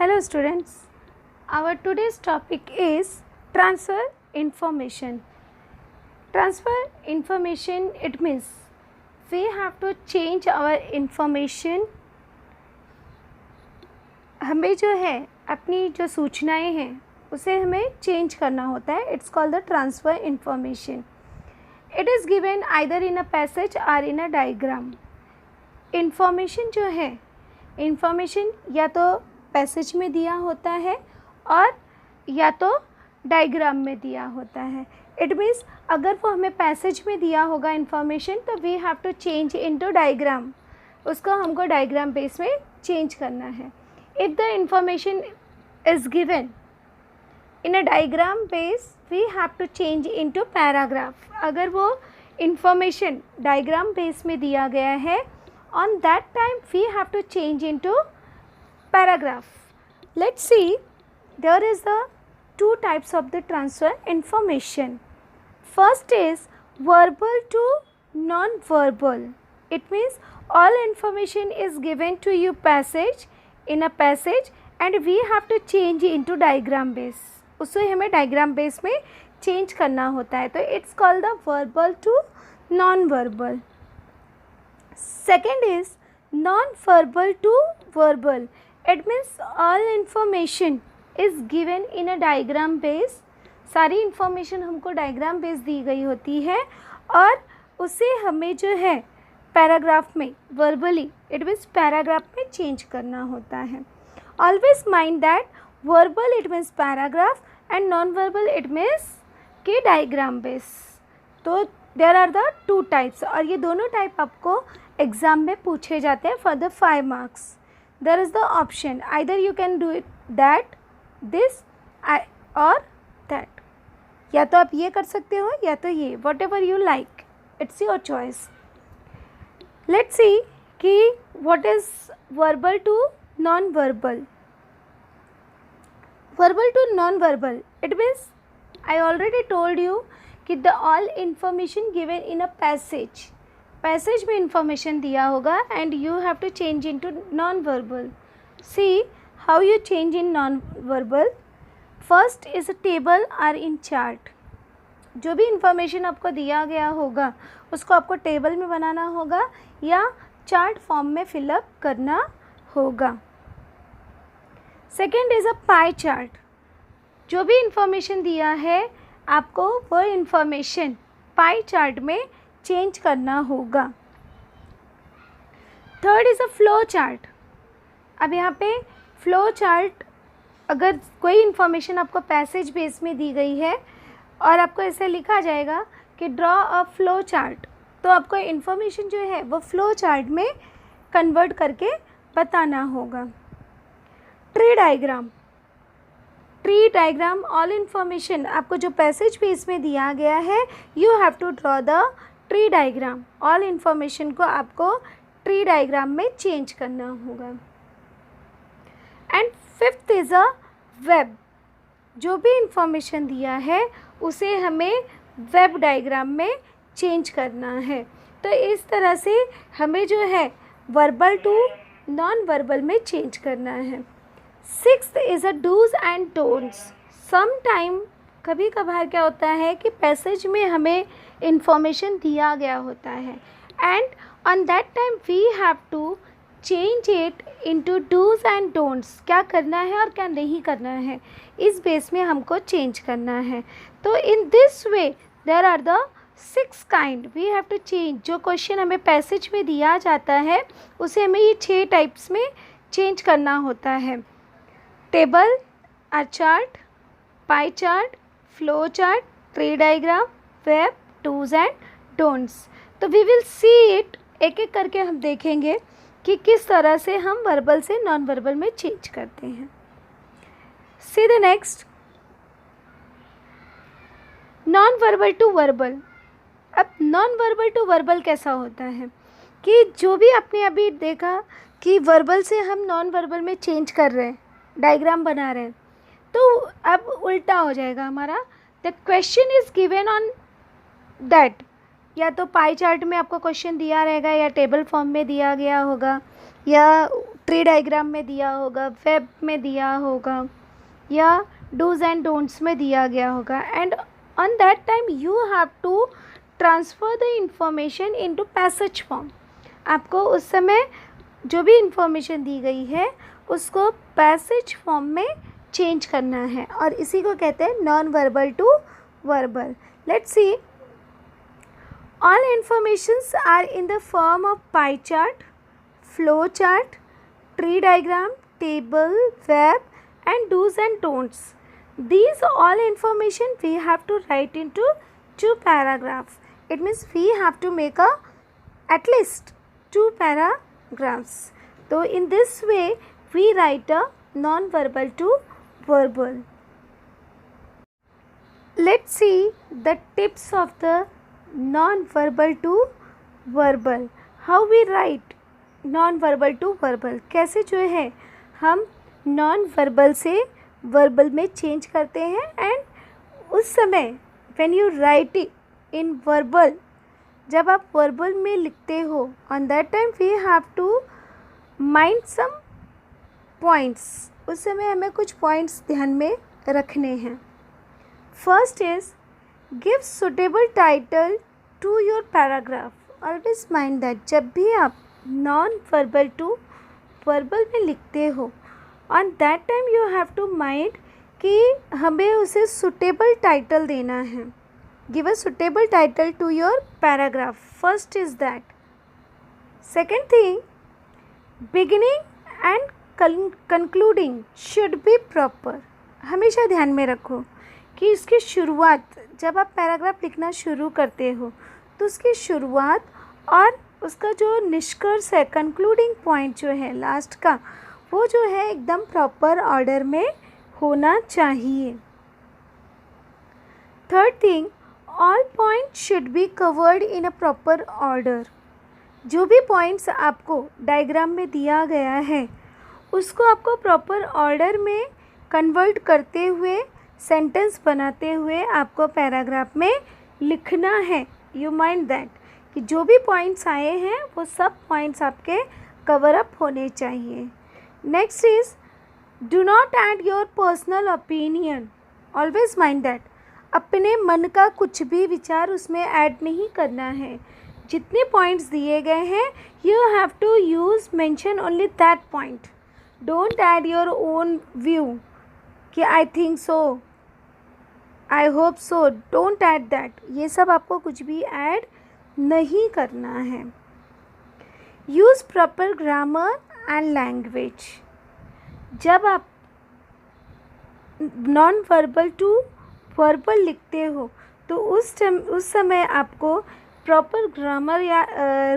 Hello students, our today's topic is transfer information. Transfer information, it means we have to change our information. हमें जो है अपनी जो सूचनाएं हैं उसे हमें चेंज करना होता है. It's called the transfer information. It is given either in a passage और इन अ डायग्राम. इंफॉर्मेशन जो है, इंफॉर्मेशन या तो पैसेज में दिया होता है और या तो डायग्राम में दिया होता है. इट मीन्स अगर वो हमें पैसेज में दिया होगा इंफॉर्मेशन तो we have to change into diagram. उसको हमको डायग्राम बेस में चेंज करना है. If the information is given in a diagram base we have to change into paragraph. अगर वो इंफॉर्मेशन डायग्राम बेस में दिया गया है on that time we have to change into paragraph. Let's see, there is the two types of the transfer information. First is verbal to non-verbal. It means all information is given to you passage in a passage and we have to change into diagram base. उसे हमें diagram base में change करना होता है. तो it's called the verbal to non-verbal. Second is non-verbal to verbal. It means all information is given in a diagram base. सारी information हमको diagram base दी गई होती है और उसे हमें जो है पैराग्राफ में verbally it means पैराग्राफ में चेंज करना होता है. Always mind that verbal it means paragraph and non-verbal it means कि diagram base. तो there are the two types और ये दोनों टाइप आपको एग्ज़ाम में पूछे जाते हैं for the 5 marks. There is the option either you can do it that this और दैट. या तो आप ये कर सकते हो या तो ये, whatever you like, it's your choice. Let's see कि what is verbal to non verbal. Verbal to non verbal it means I already told you कि the all information given in a passage में information दिया होगा and you have to change into non verbal. See how you change in non verbal. First is a table और in chart. जो भी information आपको दिया गया होगा उसको आपको टेबल में बनाना होगा या चार्ट फॉर्म में फिलअप करना होगा. Second is a pie chart. जो भी इंफॉर्मेशन दिया है आपको वो इंफॉर्मेशन पाई चार्ट में चेंज करना होगा. Third is a flow chart. अब यहाँ पे फ्लो चार्ट, अगर कोई इंफॉर्मेशन आपको पैसेज बेस में दी गई है और आपको ऐसे लिखा जाएगा कि ड्रॉ अ फ्लो चार्ट, तो आपको इंफॉर्मेशन जो है वो फ्लो चार्ट में कन्वर्ट करके बताना होगा. Tree diagram. Tree diagram all information आपको जो पैसेज बेस में दिया गया है you have to draw the tree diagram. All information को आपको ट्री डायग्राम में चेंज करना होगा. And fifth is a web. जो भी इंफॉर्मेशन दिया है उसे हमें वेब डायग्राम में चेंज करना है. तो इस तरह से हमें जो है वर्बल टू नॉन वर्बल में चेंज करना है. Sixth is a do's and don'ts. Some time कभी कभार क्या होता है कि पैसेज में हमें इंफॉर्मेशन दिया गया होता है and on that time we have to change it into do's and don'ts. क्या करना है और क्या नहीं करना है इस बेस में हमको चेंज करना है. तो in this way there are the 6 kind we have to change. जो क्वेश्चन हमें पैसेज में दिया जाता है उसे हमें ये 6 टाइप्स में चेंज करना होता है. Table, a chart, pie chart, flow chart, tree diagram, web, do's and don'ts. तो वी विल सी इट, एक एक करके हम देखेंगे कि किस तरह से हम वर्बल से नॉन वर्बल में चेंज करते हैं. See the next, non verbal to verbal. अब नॉन वर्बल टू वर्बल कैसा होता है कि जो भी आपने अभी देखा कि वर्बल से हम नॉन वर्बल में चेंज कर रहे हैं, डायग्राम बना रहे हैं, तो अब उल्टा हो जाएगा हमारा. The question is given on that. या तो पाई चार्ट में आपको क्वेश्चन दिया रहेगा या टेबल फॉर्म में दिया गया होगा या ट्री डायग्राम में दिया होगा, वेब में दिया होगा, या डूज एंड डोंट्स में दिया गया होगा. And on that time you have to transfer the information into passage form. आपको उस समय जो भी इंफॉर्मेशन दी गई है उसको पैसेज फॉर्म में चेंज करना है, और इसी को कहते हैं non verbal to verbal. Let's see. All informations are in the form of pie chart, flow chart, tree diagram, table, web and do's and don'ts. These all information we have to write into 2 paragraphs. It means we have to make at least 2 paragraphs. So in this way we write a non-verbal to verbal. Let's see the tips of the non-verbal to verbal. How we write non verbal to verbal. कैसे जो है हम non verbal से verbal में change करते हैं. And उस समय when you write it in verbal, जब आप वर्बल में लिखते हो, on that time we have to mind some points. उस समय हमें कुछ पॉइंट्स ध्यान में रखने हैं. First is give suitable title to your paragraph. Always mind that जब भी आप नॉन वर्बल टू वर्बल में लिखते हो, on that time you have to mind कि हमें उसे सुटेबल टाइटल देना है. Give a suitable title to your paragraph. First is that. Second thing, beginning and concluding should be proper. हमेशा ध्यान में रखो कि इसकी शुरुआत, जब आप पैराग्राफ लिखना शुरू करते हो तो उसकी शुरुआत और उसका जो निष्कर्ष है, कंक्लूडिंग पॉइंट जो है लास्ट का, वो जो है एकदम प्रॉपर ऑर्डर में होना चाहिए. Third thing, all point should be covered in a proper order. जो भी पॉइंट्स आपको डायग्राम में दिया गया है उसको आपको प्रॉपर ऑर्डर में कन्वर्ट करते हुए, सेंटेंस बनाते हुए आपको पैराग्राफ में लिखना है. यू माइंड दैट कि जो भी पॉइंट्स आए हैं वो सब पॉइंट्स आपके कवर अप होने चाहिए. Next is, do not add your personal opinion. Always mind that अपने मन का कुछ भी विचार उसमें ऐड नहीं करना है. जितने पॉइंट्स दिए गए हैं you have to use mention only that point. Don't add your own view कि I think so, I hope so. Don't add that. ये सब आपको कुछ भी ऐड नहीं करना है. Use proper grammar and language. जब आप नॉन वर्बल टू वर्बल लिखते हो तो उस समय आपको प्रॉपर ग्रामर या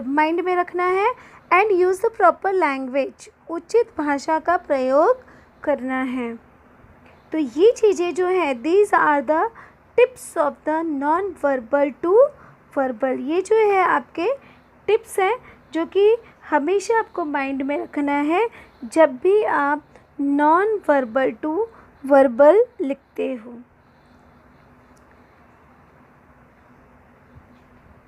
माइंड में रखना है. And use the proper language. उचित भाषा का प्रयोग करना है. तो ये चीज़ें जो है, these are the tips of the non verbal to verbal. ये जो है आपके टिप्स हैं जो कि हमेशा आपको माइंड में रखना है जब भी आप नॉन वर्बल टू वर्बल लिखते हो.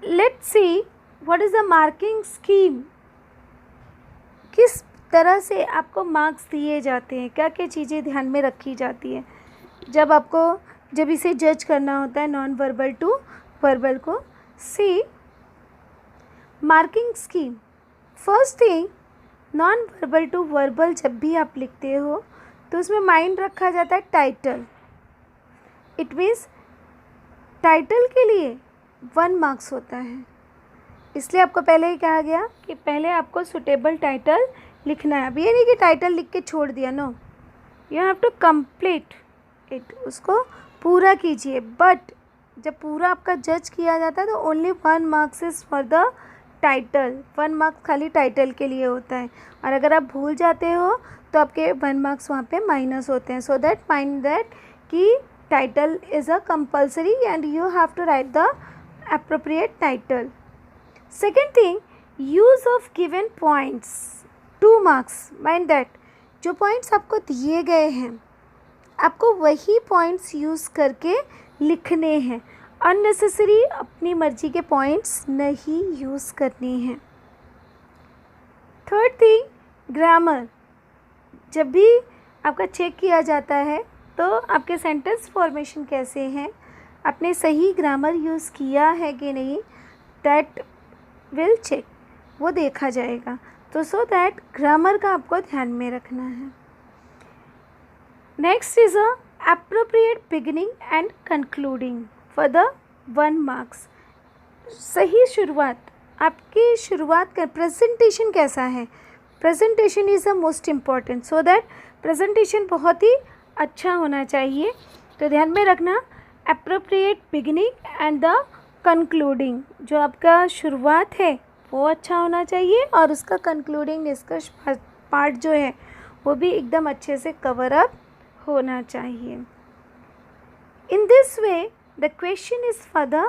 Let's see what is the marking scheme. किस तरह से आपको मार्क्स दिए जाते हैं, क्या क्या चीज़ें ध्यान में रखी जाती है जब इसे जज करना होता है नॉन वर्बल टू वर्बल को. See, marking scheme. First thing, non verbal to verbal जब भी आप लिखते हो तो उसमें माइंड रखा जाता है टाइटल. इट मीन्स टाइटल के लिए 1 मार्क्स होता है. इसलिए आपको पहले ही कहा गया कि पहले आपको सुटेबल टाइटल लिखना है. अब ये नहीं कि टाइटल लिख के छोड़ दिया. No, you have to complete it. उसको पूरा कीजिए. बट जब पूरा आपका जज किया जाता है तो only 1 marks is for the title. 1 marks खाली टाइटल के लिए होता है. और अगर आप भूल जाते हो तो आपके 1 मार्क्स वहाँ पे माइनस होते हैं. सो दैट माइंड दैट कि title is a compulsory and you have to write the appropriate title. Second thing, use of given points. 2 marks. Mind that जो points आपको दिए गए हैं आपको वही points यूज़ करके लिखने हैं. unnecessary अपनी मर्जी के points नहीं यूज़ करने हैं. Third thing, ग्रामर जब भी आपका चेक किया जाता है तो आपके सेंटेंस फॉर्मेशन कैसे हैं, आपने सही ग्रामर यूज़ किया है कि नहीं, दैट विल चेक, वो देखा जाएगा। तो सो दैट ग्रामर का आपको ध्यान में रखना है। Next is a appropriate beginning and concluding for the 1 marks. सही शुरुआत, आपकी शुरुआत का प्रेजेंटेशन कैसा है, presentation is the most important, so that presentation बहुत ही अच्छा होना चाहिए। तो ध्यान में रखना appropriate beginning and the concluding, जो आपका शुरुआत है वो अच्छा होना चाहिए और उसका कंक्लूडिंग डिस्कस पार्ट जो है वो भी एकदम अच्छे से कवर अप होना चाहिए। इन this way the question is for the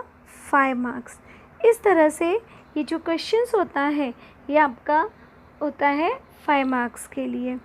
5 marks. इस तरह से ये जो क्वेश्चंस होता है ये आपका होता है 5 मार्क्स के लिए।